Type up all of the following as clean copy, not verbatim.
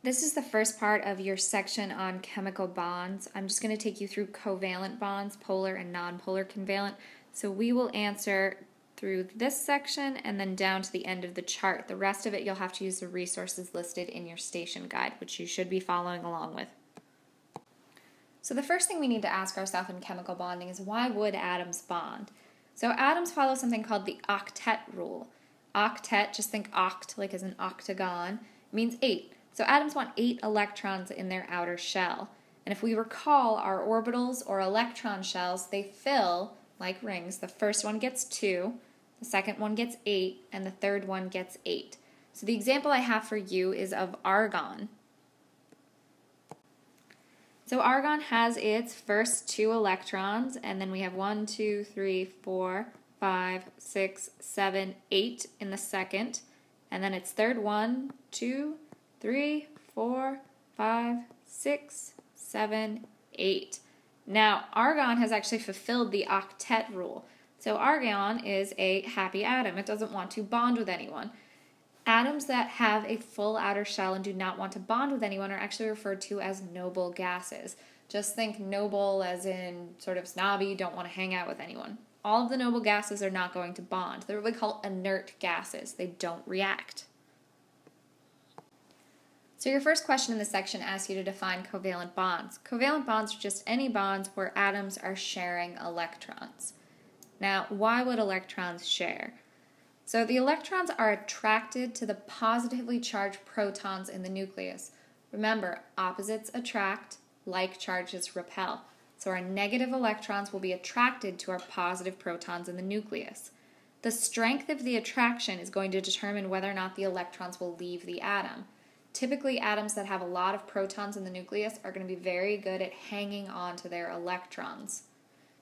This is the first part of your section on chemical bonds. I'm just going to take you through covalent bonds, polar and nonpolar covalent. So we will answer through this section and then down to the end of the chart. The rest of it you'll have to use the resources listed in your station guide, which you should be following along with. So the first thing we need to ask ourselves in chemical bonding is, why would atoms bond? So atoms follow something called the octet rule. Octet, just think oct like as an octagon, means 8. So atoms want 8 electrons in their outer shell. And if we recall our orbitals or electron shells, they fill like rings. The first one gets 2, the second one gets 8, and the third one gets 8. So the example I have for you is of argon. So argon has its first 2 electrons, and then we have 1, 2, 3, 4, 5, 6, 7, 8 in the second, and then its third 1, 2, 3, 4, 5, 6, 7, 8. Now, argon has actually fulfilled the octet rule. So argon is a happy atom. It doesn't want to bond with anyone. Atoms that have a full outer shell and do not want to bond with anyone are actually referred to as noble gases. Just think noble as in sort of snobby, don't want to hang out with anyone. All of the noble gases are not going to bond. They're what we call inert gases. They don't react. So your first question in this section asks you to define covalent bonds. Covalent bonds are just any bonds where atoms are sharing electrons. Now, why would electrons share? So the electrons are attracted to the positively charged protons in the nucleus. Remember, opposites attract, like charges repel. So our negative electrons will be attracted to our positive protons in the nucleus. The strength of the attraction is going to determine whether or not the electrons will leave the atom. Typically, atoms that have a lot of protons in the nucleus are going to be very good at hanging on to their electrons.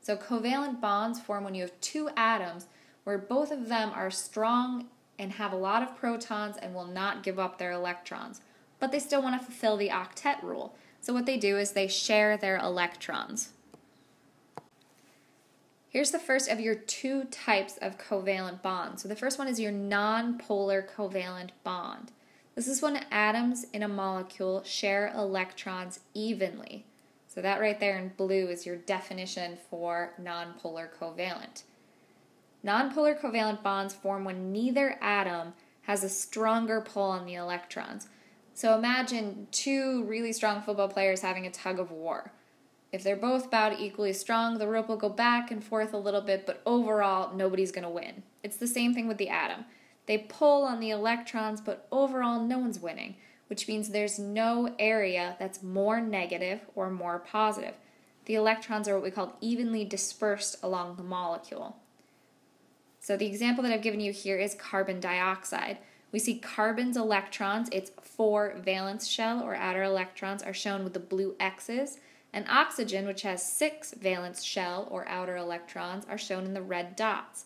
So covalent bonds form when you have 2 atoms where both of them are strong and have a lot of protons and will not give up their electrons. But they still want to fulfill the octet rule. So what they do is they share their electrons. Here's the first of your 2 types of covalent bonds. So the first one is your nonpolar covalent bond. This is when atoms in a molecule share electrons evenly. So that right there in blue is your definition for nonpolar covalent. Nonpolar covalent bonds form when neither atom has a stronger pull on the electrons. So imagine 2 really strong football players having a tug of war. If they're both about equally strong, the rope will go back and forth a little bit, but overall, nobody's going to win. It's the same thing with the atom. They pull on the electrons, but overall, no one's winning, which means there's no area that's more negative or more positive. The electrons are what we call evenly dispersed along the molecule. So the example that I've given you here is carbon dioxide. We see carbon's electrons, its 4 valence shell or outer electrons, are shown with the blue X's, and oxygen, which has 6 valence shell or outer electrons, are shown in the red dots.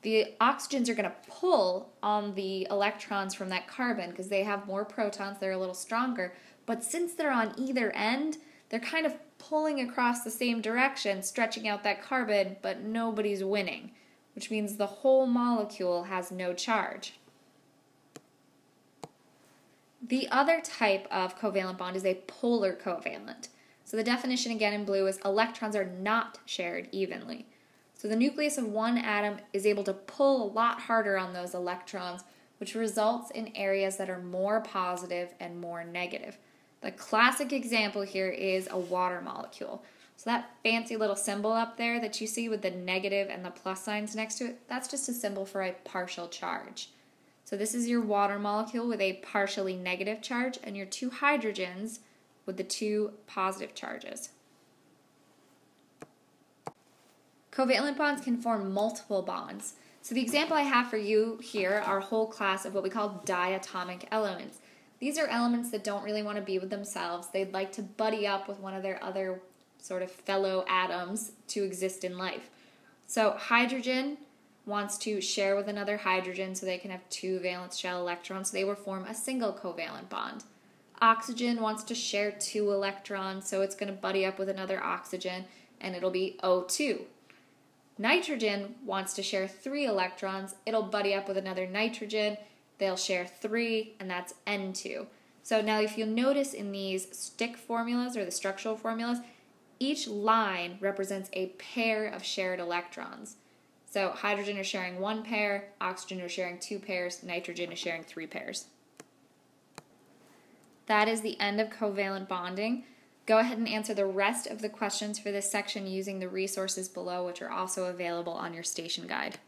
The oxygens are going to pull on the electrons from that carbon because they have more protons, they're a little stronger, but since they're on either end, they're kind of pulling across the same direction, stretching out that carbon, but nobody's winning, which means the whole molecule has no charge. The other type of covalent bond is a polar covalent. So the definition again in blue is electrons are not shared evenly. So the nucleus of one atom is able to pull a lot harder on those electrons, which results in areas that are more positive and more negative. The classic example here is a water molecule. So that fancy little symbol up there that you see with the negative and the plus signs next to it, that's just a symbol for a partial charge. So this is your water molecule with a partially negative charge and your 2 hydrogens with the 2 positive charges. Covalent bonds can form multiple bonds. So the example I have for you here are a whole class of what we call diatomic elements. These are elements that don't really want to be with themselves. They'd like to buddy up with one of their other sort of fellow atoms to exist in life. So hydrogen wants to share with another hydrogen so they can have 2 valence shell electrons, so they will form a single covalent bond. Oxygen wants to share 2 electrons, so it's going to buddy up with another oxygen, and it'll be O2. Nitrogen wants to share 3 electrons. It'll buddy up with another nitrogen. They'll share 3, and that's N2. So now if you'll notice in these stick formulas or the structural formulas, each line represents a pair of shared electrons. So hydrogen is sharing 1 pair, oxygen is sharing 2 pairs, nitrogen is sharing 3 pairs. That is the end of covalent bonding. Go ahead and answer the rest of the questions for this section using the resources below, which are also available on your station guide.